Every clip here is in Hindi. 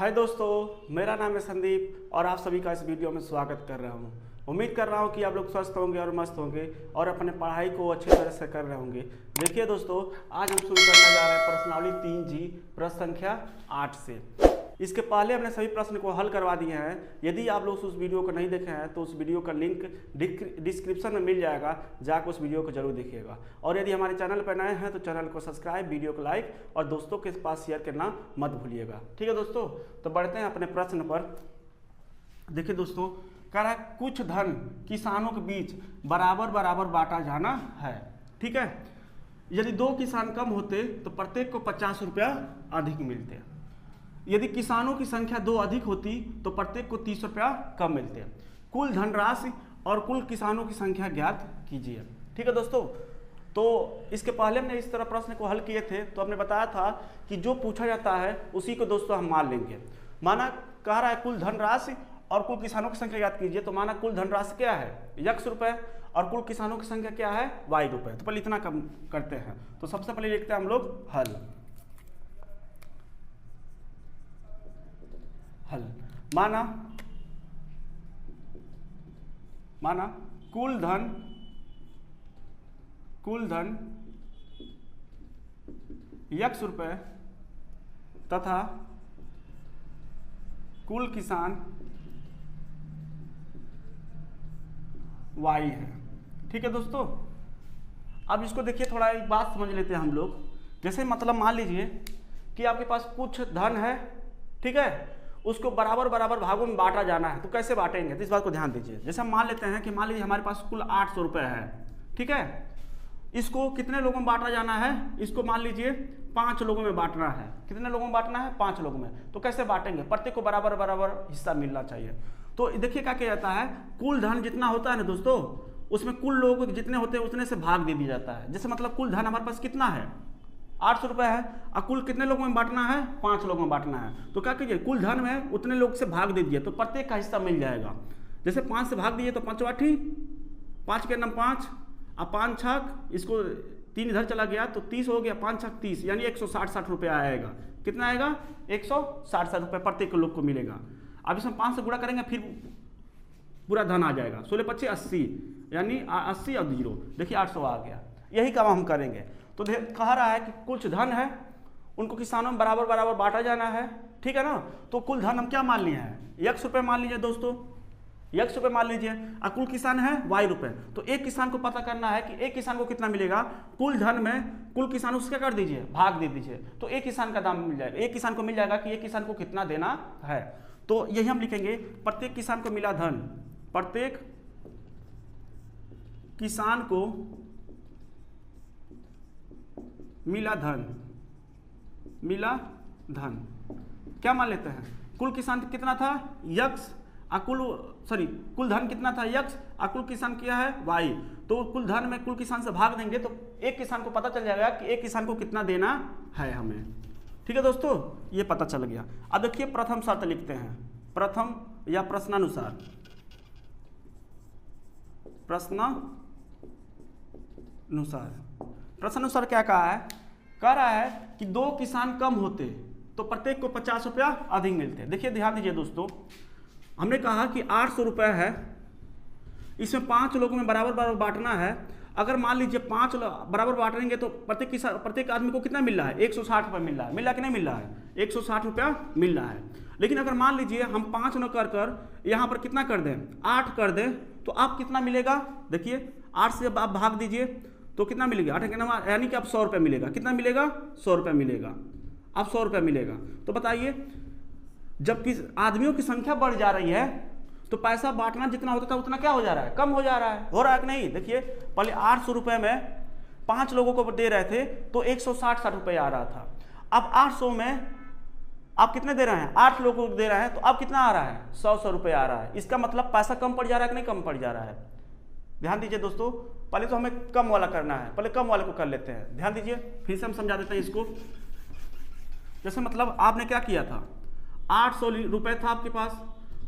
हाय दोस्तों, मेरा नाम है संदीप और आप सभी का इस वीडियो में स्वागत कर रहा हूं। उम्मीद कर रहा हूं कि आप लोग स्वस्थ होंगे और मस्त होंगे और अपने पढ़ाई को अच्छी तरह से कर रहे होंगे। देखिए दोस्तों, आज हम शुरू करने जा रहे हैं प्रश्नावली 3G प्रश्न संख्या 8 से। इसके पहले हमने सभी प्रश्न को हल करवा दिए हैं। यदि आप लोग उस वीडियो को नहीं देखे हैं तो उस वीडियो का लिंक डिस्क्रिप्शन में मिल जाएगा, जाकर उस वीडियो को जरूर देखिएगा। और यदि हमारे चैनल पर नए हैं तो चैनल को सब्सक्राइब, वीडियो को लाइक और दोस्तों के पास शेयर करना मत भूलिएगा। ठीक है दोस्तों, तो बढ़ते हैं अपने प्रश्न पर। देखिए दोस्तों, कह रहा है कुछ धन किसानों के बीच बराबर बराबर बांटा जाना है। ठीक है, यदि 2 किसान कम होते तो प्रत्येक को 50 रुपया अधिक मिलते। यदि किसानों की संख्या 2 अधिक होती तो प्रत्येक को 30 रुपया कम मिलते। कुल धनराशि और कुल किसानों की संख्या ज्ञात कीजिए। ठीक है दोस्तों, तो इसके पहले हमने इस तरह प्रश्न को हल किए थे तो हमने बताया था कि जो पूछा जाता है उसी को दोस्तों हम मान लेंगे। माना कह रहा है कुल धनराशि और कुल किसानों की संख्या ज्ञात कीजिए, तो माना कुल धनराशि क्या है x रुपए और कुल किसानों की संख्या क्या है y रुपए। तो पहले इतना कम करते हैं। तो सबसे पहले लिखते हैं हम लोग हल। माना कुल धन x रुपए तथा कुल किसान y है। ठीक है दोस्तों, अब इसको देखिए, थोड़ा एक बात समझ लेते हैं हम लोग। जैसे मतलब मान लीजिए कि आपके पास कुछ धन है, ठीक है, उसको बराबर बराबर भागों में बांटा जाना है। तो कैसे बांटेंगे, तो इस बात को ध्यान दीजिए। जैसे हम मान लेते हैं कि मान लीजिए हमारे पास कुल 800 रुपये है। ठीक है, इसको कितने लोगों में बांटा जाना है, इसको मान लीजिए 5 लोगों में बांटना है। कितने लोगों में बांटना है, 5 लोगों में। तो कैसे बांटेंगे, प्रत्येक को बराबर बराबर हिस्सा मिलना चाहिए। तो देखिए क्या किया जाता है, कुल धन जितना होता है ना दोस्तों, उसमें कुल लोग जितने होते हैं उतने से भाग दे दिया जाता है। जैसे मतलब कुल धन हमारे पास कितना है 800 रुपये है और कुल कितने लोगों में बांटना है, 5 लोगों में बांटना है। तो क्या कीजिए, कुल धन में उतने लोग से भाग दे दिए तो प्रत्येक का हिस्सा मिल जाएगा। जैसे 5 से भाग दिए तो 5 8, 5 के नाम 5 और 5 छक, इसको 3 इधर चला गया तो 30 हो गया, 5 छक 30, यानी 160 रुपये आएगा। कितना आएगा, 160 रुपये प्रत्येक लोग को मिलेगा। अब इसमें 5 से गुणा करेंगे फिर पूरा धन आ जाएगा। 16 25 80, यानी 80 और 0, देखिए 800 आ गया। यही काम हम करेंगे। तो कह रहा है कि कुछ धन है उनको किसानों में बराबर बराबर बांटा जाना है। ठीक है ना, तो कुल धन हम क्या मान लिए हैं, x रुपये मान लीजिए दोस्तों, x रुपये मान लीजिए और कुल किसान है y रुपये। तो एक किसान को पता करना है कि एक किसान को कितना मिलेगा। कुल धन में कुल किसानों से क्या कर दीजिए, भाग दे दीजिए, तो एक किसान का दाम मिल जाएगा। एक किसान को मिल जाएगा कि एक किसान को कितना देना है। तो यही हम लिखेंगे, प्रत्येक किसान को मिला धन, प्रत्येक किसान को मिला धन। क्या मान लेते हैं, कुल किसान कितना था x, कुल धन कितना था x और कुल किसान क्या है y। तो कुल धन में कुल किसान से भाग देंगे तो एक किसान को पता चल जाएगा कि एक किसान को कितना देना है हमें। ठीक है दोस्तों, ये पता चल गया। अब देखिए प्रथम शर्त लिखते हैं, प्रथम या प्रश्नानुसार। प्रश्नानुसार क्या कहा है, कह रहा है कि 2 किसान कम होते तो प्रत्येक को 50 रुपया अधिक मिलते। देखिए ध्यान दीजिए दोस्तों, हमने कहा कि 800 रुपये है, इसमें 5 लोगों में बराबर बराबर बांटना है। अगर मान लीजिए 5 बराबर बांटेंगे तो प्रत्येक आदमी को कितना मिल रहा है, 160 रुपये मिल रहा है। मिल रहा कि नहीं मिल रहा है, 160 रुपया मिल रहा है। लेकिन अगर मान लीजिए हम 5 न कर यहाँ पर कितना कर दें, 8 कर दें, तो आप कितना मिलेगा, देखिए 8 से आप भाग दीजिए तो कितना मिलेगा, 8 के नाम, यानी कि आप 100 रुपये मिलेगा। कितना मिलेगा, 100 रुपये मिलेगा। अब 100 रुपये मिलेगा। तो बताइए, जबकि आदमियों की संख्या बढ़ जा रही है तो पैसा बांटना जितना होता था उतना क्या हो जा रहा है, कम हो जा रहा है। हो रहा है कि नहीं, देखिए पहले 800 रुपये में 5 लोगों को दे रहे थे तो 160 रुपये आ रहा था। अब 800 में आप कितने दे रहे हैं, 8 लोगों को दे रहे हैं, तो अब कितना आ रहा है, 100 रुपये आ रहा है। इसका मतलब पैसा कम पड़ जा रहा है कि नहीं कम पड़ जा रहा है। ध्यान दीजिए दोस्तों, पहले तो हमें कम वाला करना है, पहले कम वाले को कर लेते हैं। ध्यान दीजिए, फिर से हम समझा देते हैं इसको। जैसे मतलब आपने क्या किया था, 800 रुपये था आपके पास,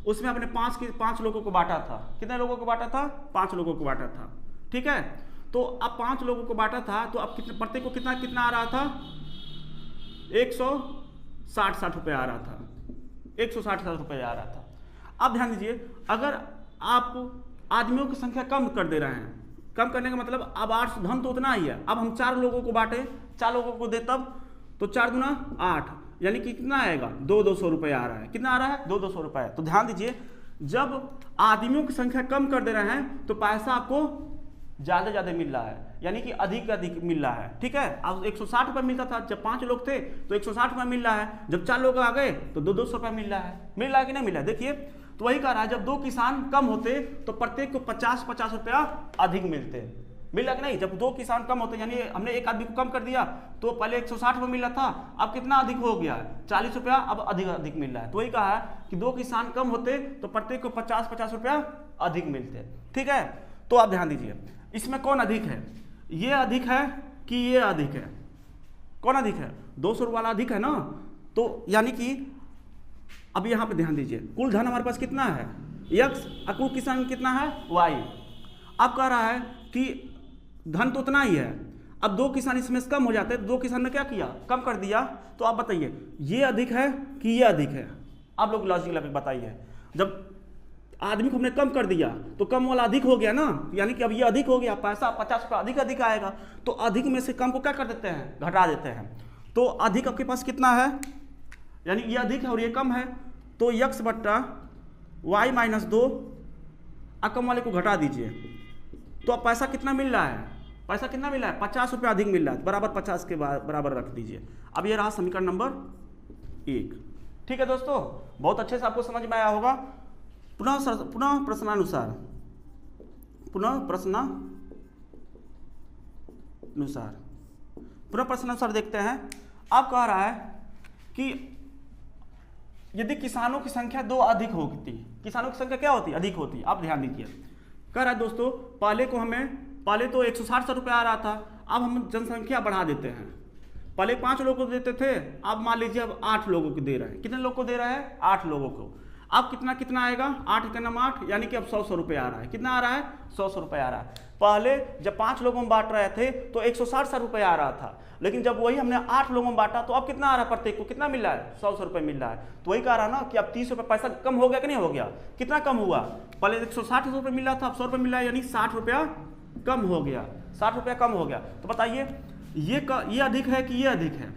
उसमें आपने 5 लोगों को बांटा था। कितने लोगों को बांटा था, 5 लोगों को बांटा था। ठीक है, तो अब 5 लोगों को बांटा था तो अब कितने प्रत्येक को कितना आ रहा था, 160 रुपये आ रहा था। 160 रुपये आ रहा था। अब ध्यान दीजिए, अगर आप आदमियों की संख्या कम कर दे रहे हैं, कम करने का मतलब अब 8 धन तो उतना ही है, अब हम 4 लोगों को बांटे, 4 लोगों को दे तब, तो 4 दूना 8, यानी कि कितना आएगा 200 रुपये आ रहा है। कितना आ रहा है 200 रुपये। तो ध्यान दीजिए, जब आदमियों की संख्या कम कर दे रहे हैं तो पैसा आपको ज़्यादा मिल रहा है, यानी कि अधिक मिल रहा है। ठीक है, अब 160 रुपये मिलता था जब 5 लोग थे तो 160 रुपये मिल रहा है, जब 4 लोग आ गए तो 200 रुपये मिल रहा है कि नहीं मिल रहा है। देखिए, तो वही कह रहा है, जब 2 किसान कम होते तो प्रत्येक को 50 रुपया अधिक मिलते, मिल रहा कि नहीं। जब 2 किसान कम होते, यानी हमने एक आदमी को कम कर दिया तो पहले 160 रुपये मिल रहा था, अब कितना अधिक हो गया 40 रुपया, अब अधिक मिल रहा है। तो वही कहा है कि 2 किसान कम होते तो प्रत्येक को 50 रुपया अधिक मिलते। ठीक है, तो आप ध्यान दीजिए, इसमें कौन अधिक है, ये अधिक है कि ये अधिक है, कौन अधिक है, 200 वाला अधिक है ना। तो यानी कि अब यहाँ पे ध्यान दीजिए, कुल धन हमारे पास कितना है x, और कुल किसान कितना है y। अब कह रहा है कि धन तो उतना ही है, अब 2 किसान इसमें से कम हो जाते हैं, 2 किसान ने क्या किया, कम कर दिया। तो आप बताइए ये अधिक है कि ये अधिक है, आप लोग लॉजिक लगा बताइए। जब आदमी को हमने कम कर दिया तो कम वाला अधिक हो गया ना, यानी कि अब ये अधिक हो गया, पैसा 50 रुपये अधिक आएगा, तो अधिक में से कम को क्या कर देते हैं, घटा देते हैं। तो अधिक आपके पास कितना है, यानी ये अधिक है और ये कम है, तो x बट्टा y माइनस 2, कम वाले को घटा दीजिए, तो अब पैसा कितना मिल रहा है, पैसा कितना मिल रहा है 50 रुपये अधिक मिल रहा है, बराबर 50 के बराबर रख दीजिए। अब ये रहा समीकरण नंबर 1। ठीक है दोस्तों, बहुत अच्छे से आपको समझ में आया होगा। पुनः प्रश्नानुसार देखते हैं। अब कह रहा है कि यदि किसानों की संख्या 2 अधिक होती, किसानों की संख्या क्या होती है, अधिक होती। आप ध्यान दीजिए, कह रहा है दोस्तों, पहले तो 160 रुपये आ रहा था, अब हम जनसंख्या बढ़ा देते हैं। पहले 5 लोगों को देते थे, अब मान लीजिए अब 8 लोगों को दे रहे हैं। कितने लोग को दे रहे हैं, 8 लोगों को। अब कितना आएगा, 8 का नाम 8, यानी कि अब 100 रुपये आ रहा है। कितना आ रहा है, 100 रुपये आ रहा है। पहले जब 5 लोगों में बांट रहे थे तो 160 रुपये आ रहा था, लेकिन जब वही हमने 8 लोगों में बांटा तो अब कितना आ रहा है, प्रत्येक को कितना मिल रहा है, 100 रुपये मिल रहा है। तो वही कह रहा ना कि अब 30 रुपये पैसा कम हो गया कि नहीं हो गया, कितना कम हुआ, पहले 160 रुपये मिल रहा था, अब 100 रुपये मिल रहा है, यानी 60 रुपया कम हो गया, 60 रुपया कम हो गया। तो बताइए ये अधिक है कि ये अधिक है।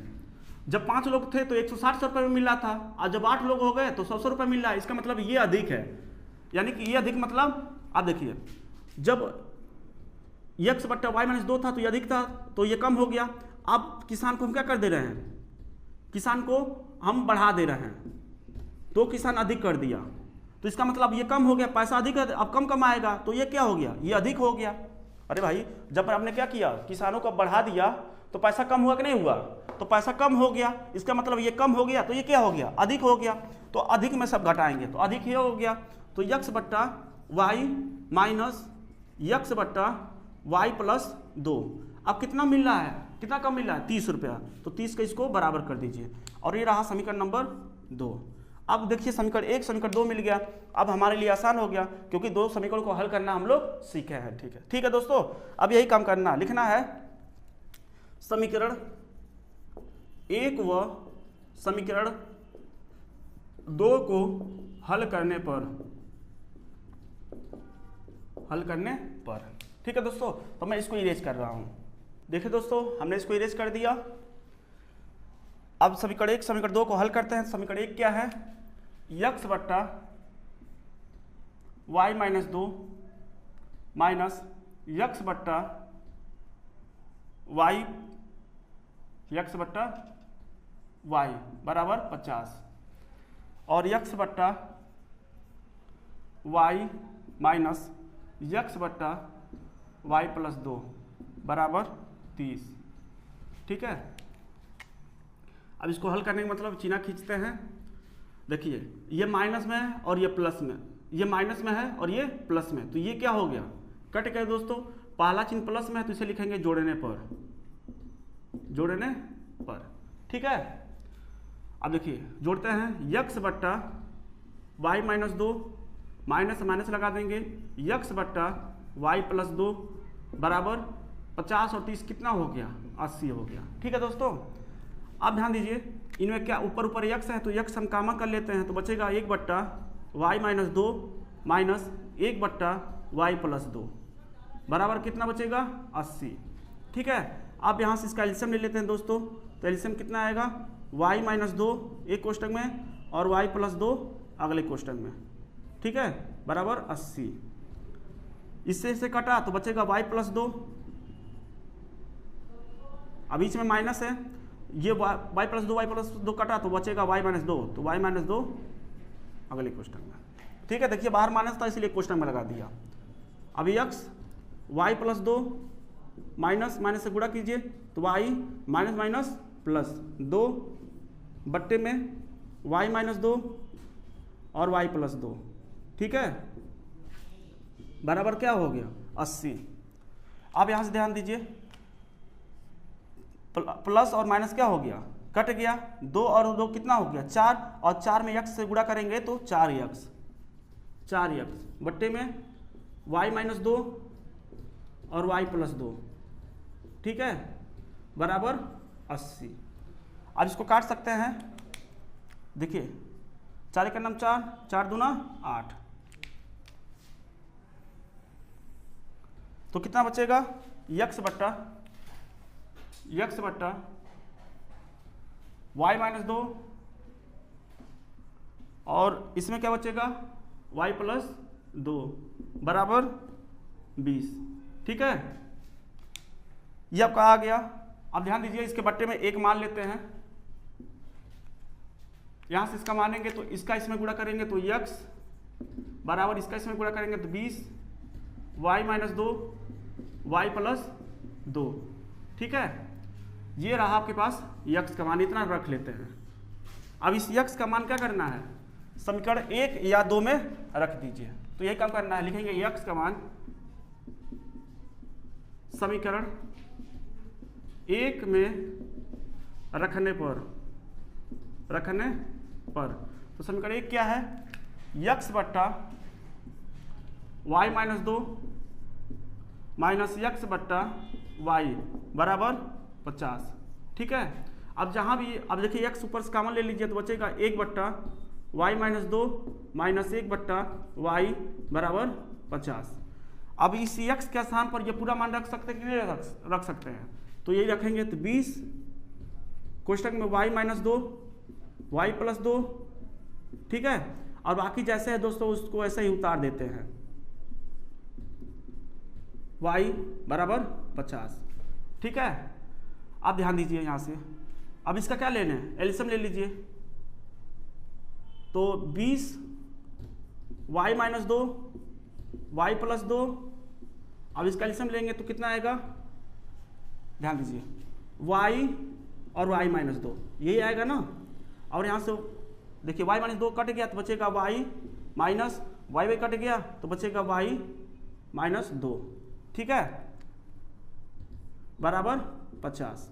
जब 5 लोग थे तो 160 रुपये में मिल रहा था, और जब 8 लोग हो गए तो 100 रुपये मिल रहा है। इसका मतलब ये अधिक है, यानी कि ये अधिक मतलब आप देखिए, जब x बट्टा y माइनस 2 था तो ये अधिक था, तो ये कम हो गया। अब किसान को हम क्या कर दे रहे हैं, किसान को हम बढ़ा दे रहे हैं, तो किसान अधिक कर दिया, तो इसका मतलब ये कम हो गया, पैसा अधिक है, अब कम आएगा, तो ये क्या हो गया, ये अधिक हो गया। अरे भाई, जब आपने क्या किया, किसानों को बढ़ा दिया तो पैसा कम हुआ कि नहीं हुआ, तो पैसा कम हो गया, इसका मतलब ये कम हो गया, तो ये क्या हो गया, अधिक हो गया। तो अधिक में सब घटाएंगे तो अधिक ये हो गया, तो x बट्टा वाई माइनस x बट्टा वाई प्लस 2। अब कितना मिल रहा है, कितना कम मिल रहा है, 30 रुपया, तो 30 का इसको बराबर कर दीजिए। और ये रहा समीकरण नंबर 2। अब देखिए समीकरण 1 समीकरण 2 मिल गया। अब हमारे लिए आसान हो गया, क्योंकि 2 समीकरण को हल करना हम लोग सीखे हैं। ठीक है दोस्तों, अब यही काम करना, लिखना है समीकरण 1 व समीकरण 2 को हल करने पर। ठीक है दोस्तों, तो मैं इसको इरेज कर रहा हूं। देखिए दोस्तों, हमने इसको इरेज कर दिया। अब समीकरण 1 समीकरण 2 को हल करते हैं। समीकरण 1 क्या है, x बट्टा वाई माइनस 2 माइनस x बट्टा वाई बराबर 50, और x बट्टा वाई माइनस x बट्टा वाई प्लस 2 बराबर 30। ठीक है, अब इसको हल करने का मतलब चिन्ह खींचते हैं। देखिए, ये माइनस में है और ये प्लस में, ये माइनस में है और ये प्लस में, तो ये क्या हो गया, कट गए दोस्तों। पहला चिन्ह प्लस में है तो इसे लिखेंगे जोड़ने पर। ठीक है, अब देखिए जोड़ते हैं, x बट्टा वाई माइनस 2 माइनस माइनस लगा देंगे, x बट्टा वाई प्लस 2 बराबर 50 और 30 कितना हो गया, 80 हो गया। ठीक है दोस्तों, अब ध्यान दीजिए, इनमें क्या ऊपर ऊपर यक्स है तो यक्स हम कॉमन कर लेते हैं, तो बचेगा 1/y-2 माइनस 1/y+2 बराबर कितना बचेगा 80। ठीक है, अब यहाँ से इसका एलसीएम ले लेते हैं दोस्तों, तो एलसीएम कितना आएगा y-2 एक कोष्टक में और y+2 अगले कोष्टक में। ठीक है, बराबर 80। इससे इसे कटा तो बचेगा y+2, अब बीच में माइनस है, ये y+2 कटा तो बचेगा y-2, तो y-2 अगले क्वेश्चन में। ठीक है, देखिए बाहर माइनस था इसलिए क्वेश्चन में लगा दिया। अब x y+2 माइनस माइनस से गुणा कीजिए तो y -2 बट्टे में y-2 और y+2। ठीक है, बराबर क्या हो गया 80। अब यहाँ से ध्यान दीजिए, प्लस और माइनस क्या हो गया कट गया, 2 और 2 कितना हो गया 4, और 4 में x से गुणा करेंगे तो 4x बट्टे में y-2 और y+2। ठीक है, बराबर 80। अब इसको काट सकते हैं, देखिए 4 का नाम 4, 4 दूना 8, तो कितना बचेगा x बट्टा y-2 और इसमें क्या बचेगा y+2 बराबर 20। ठीक है, ये आपका आ गया। अब ध्यान दीजिए, इसके बट्टे में एक मान लेते हैं, यहां से इसका मानेंगे तो इसका इसमें गुणा करेंगे तो x बराबर इसका इसमें गुणा करेंगे तो 20 y-2 y+2। ठीक है, ये रहा आपके पास x का मान, इतना रख लेते हैं। अब इस x का मान क्या करना है, समीकरण 1 या 2 में रख दीजिए, तो यही काम करना है। लिखेंगे x का मान समीकरण 1 में रखने पर तो समीकरण 1 क्या है, x बट्टा y-2 माइनस x बट्टा y बराबर 50। ठीक है, अब जहाँ भी अब देखिए x ऊपर से कॉमन ले लीजिए तो बचेगा 1/y-2 माइनस 1/y बराबर 50। अब इस x के स्थान पर ये पूरा मान रख सकते हैं कि नहीं रख सकते हैं, तो यही रखेंगे तो 20 कोष्टक में y-2 y+2। ठीक है, और बाकी जैसे है दोस्तों उसको ऐसे ही उतार देते हैं, y बराबर 50। ठीक है, अब ध्यान दीजिए यहाँ से, अब इसका क्या लेना है एलसीएम ले लीजिए, तो 20 y-2 y+2, अब इसका एलसीएम लेंगे तो कितना आएगा, ध्यान दीजिए y और y-2 यही आएगा ना, और यहाँ से देखिए y-2 कट गया तो बचेगा y माइनस y कट गया तो बचेगा y-2। ठीक है, बराबर 50।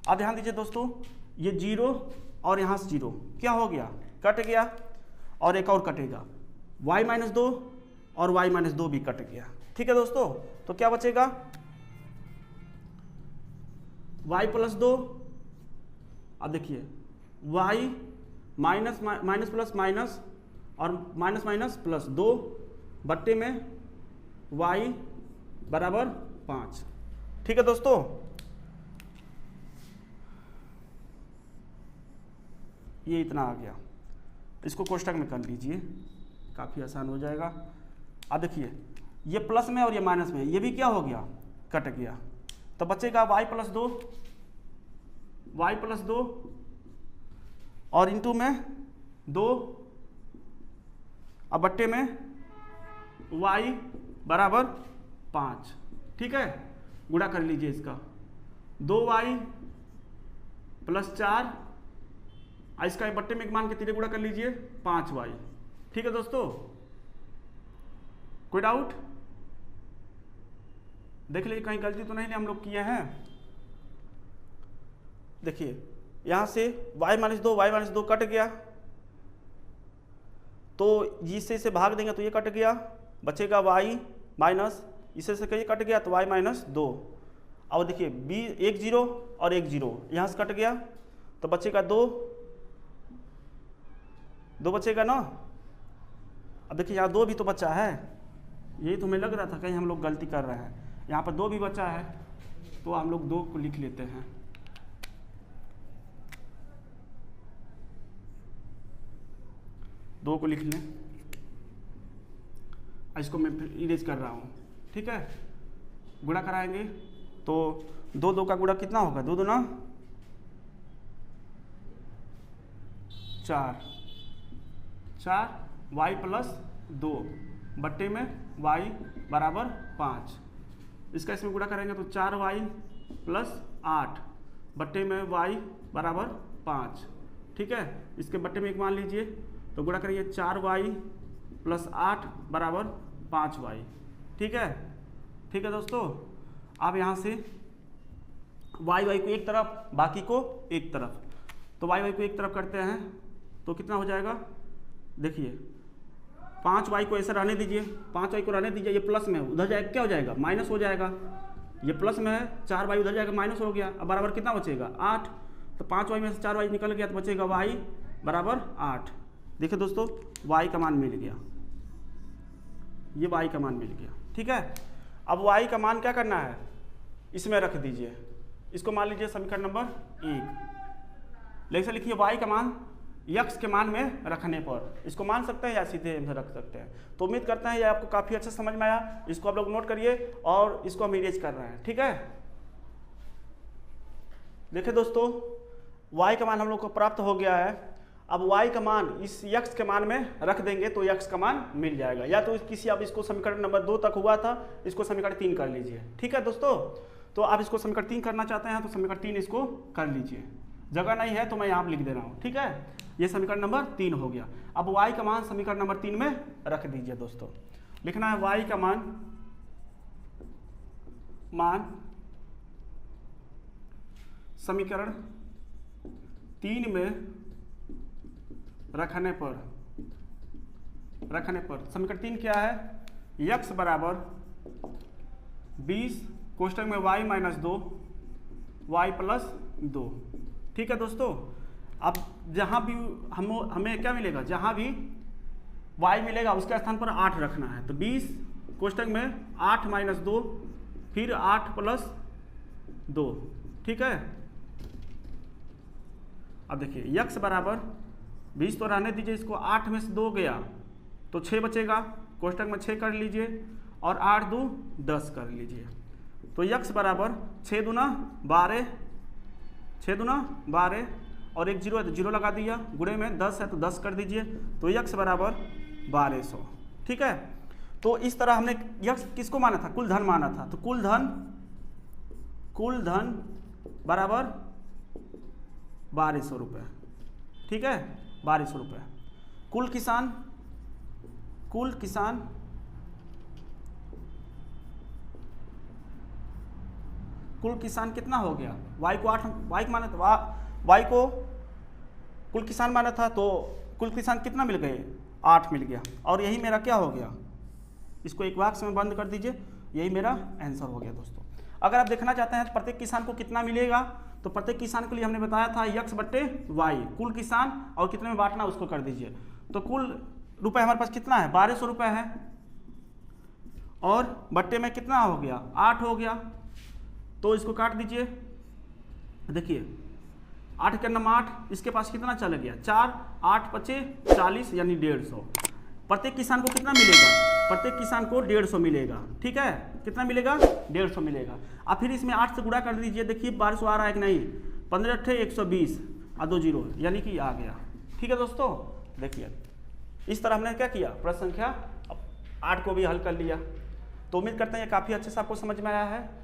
अब ध्यान दीजिए दोस्तों, ये 0 और यहाँ से 0 क्या हो गया कट गया, और एक और कटेगा y-2 और y-2 भी कट गया। ठीक है दोस्तों, तो क्या बचेगा y+2, अब देखिए y minus minus plus minus और माइनस माइनस प्लस 2 बट्टे में y बराबर 5। ठीक है दोस्तों, ये इतना आ गया, इसको कोष्टक में कर लीजिए, काफ़ी आसान हो जाएगा। अब देखिए ये प्लस में और ये माइनस में, ये भी क्या हो गया कट गया, तो बचेगा y+2 और इंटू में 2 अब बट्टे में y बराबर 5। ठीक है, गुणा कर लीजिए इसका 2y + 4, इसका बट्टे में एक मान के तीरे गुणा कर लीजिए 5y। ठीक है दोस्तों, कोई डाउट देख लीजिए, कहीं गलती तो नहीं हम लोग किए हैं। देखिए यहाँ से y-2 कट गया, तो जिससे इसे भाग देंगे तो ये कट गया, बचेगा y माइनस इसे से कहीं कट गया तो y-2। अब देखिए 1 0 और 1 0 यहाँ से कट गया तो बचेगा 2, 2 बचेगा ना। अब देखिए यहाँ 2 भी तो बचा है, यही तो हमें लग रहा था कहीं हम लोग गलती कर रहे हैं। यहाँ पर 2 भी बचा है, तो हम लोग 2 को लिख लेते हैं। दो को लिख लें, इसको मैं फिर इरेज कर रहा हूँ, ठीक है। गुणा कराएंगे तो 2 का गुणा कितना होगा, 2 दूना 4, 4 y प्लस 2 बट्टे में y बराबर 5। इसका इसमें गुणा करेंगे तो 4y प्लस 8 बट्टे में y बराबर 5, ठीक है। इसके बट्टे में एक मान लीजिए, तो गुणा करिए 4y प्लस 8 बराबर 5y, ठीक है। ठीक है दोस्तों, अब यहाँ से y को एक तरफ, बाकी को एक तरफ, तो y को एक तरफ करते हैं तो कितना हो जाएगा, देखिए 5y को ऐसे रहने दीजिए, 5y को रहने दीजिए, ये प्लस में उधर जाएगा, क्या हो जाएगा, माइनस हो जाएगा। ये प्लस में है, 4y उधर जाएगा, माइनस हो गया। अब बराबर कितना बचेगा, 8। तो 5y में से 4y निकल गया तो बचेगा y बराबर 8। देखिए दोस्तों, y का मान मिल गया, ये y का मान मिल गया, ठीक है। अब y का मान क्या करना है, इसमें रख दीजिए, इसको मान लीजिए समीकरण नंबर 1। लेकिन लिखिए y का मान x के मान में रखने पर, इसको मान सकते हैं या सीधे रख सकते हैं। तो उम्मीद करते हैं ये आपको काफ़ी अच्छा समझ में आया। इसको आप लोग नोट करिए और इसको हम इरेज कर रहे हैं, ठीक है। देखिए दोस्तों, y का मान हम लोग को प्राप्त हो गया है। अब y का मान इस x के मान में रख देंगे तो x का मान मिल जाएगा। या तो किसी, अब इसको समीकरण नंबर 2 तक हुआ था, इसको समीकरण 3 कर लीजिए, ठीक है दोस्तों। तो आप इसको समीकरण 3 करना चाहते हैं तो समीकरण 3 इसको कर लीजिए, जगह नहीं है तो मैं यहाँ लिख दे रहा हूँ, ठीक है। ये समीकरण नंबर 3 हो गया। अब y का मान समीकरण नंबर 3 में रख दीजिए दोस्तों। लिखना है y का मान समीकरण 3 में रखने पर समीकरण 3 क्या है, x बराबर 20 कोष्टक में y माइनस 2 y प्लस 2, ठीक है दोस्तों। अब जहाँ भी हमें क्या मिलेगा, जहाँ भी y मिलेगा उसके स्थान पर 8 रखना है। तो 20 कोष्टक में 8 माइनस 2 फिर 8 प्लस 2, ठीक है। अब देखिए x बराबर 20 तो रहने दीजिए, इसको 8 में से 2 गया तो 6 बचेगा, कोष्टक में 6 कर लीजिए और 8 2 10 कर लीजिए। तो x बराबर 6 दूना 12, 6 दूना 12 और एक 0 है तो 0 लगा दिया, गुणे में 10 है तो 10 कर दीजिए, तो x बराबर 1200, ठीक है। तो इस तरह हमने x किसको माना था, कुल धन माना था। तो कुल धन बराबर 1200 रुपये, ठीक है, 1200 रुपये। कुल किसान कितना हो गया, y को 8, y माना था, y को कुल किसान माना था, तो कुल किसान कितना मिल गए, 8 मिल गया। और यही मेरा क्या हो गया, इसको एक वाक्य में बंद कर दीजिए, यही मेरा आंसर हो गया दोस्तों। अगर आप देखना चाहते हैं तो प्रत्येक किसान को कितना मिलेगा, तो प्रत्येक किसान के लिए हमने बताया था x बट्टे y, कुल किसान और कितने में बांटना उसको कर दीजिए। तो कुल रुपए हमारे पास कितना है, 1200 रुपये है, और बट्टे में कितना हो गया, 8 हो गया। तो इसको काट दीजिए, देखिए 8 के नंबर 8, इसके पास कितना चला गया, 4, 8 पचे 40 यानी 150। प्रत्येक किसान को कितना मिलेगा, प्रत्येक किसान को 150 मिलेगा, ठीक है। कितना मिलेगा, 150 मिलेगा। अब फिर इसमें 8 से गुणा कर दीजिए, देखिए 1200 आ रहा है कि नहीं, 15 8 120 और 2 0 यानी कि आ गया, ठीक है दोस्तों। देखिए इस तरह हमने क्या किया, प्रश्न संख्या 8 को भी हल कर लिया। तो उम्मीद करते हैं ये काफ़ी अच्छे से आपको समझ में आया है।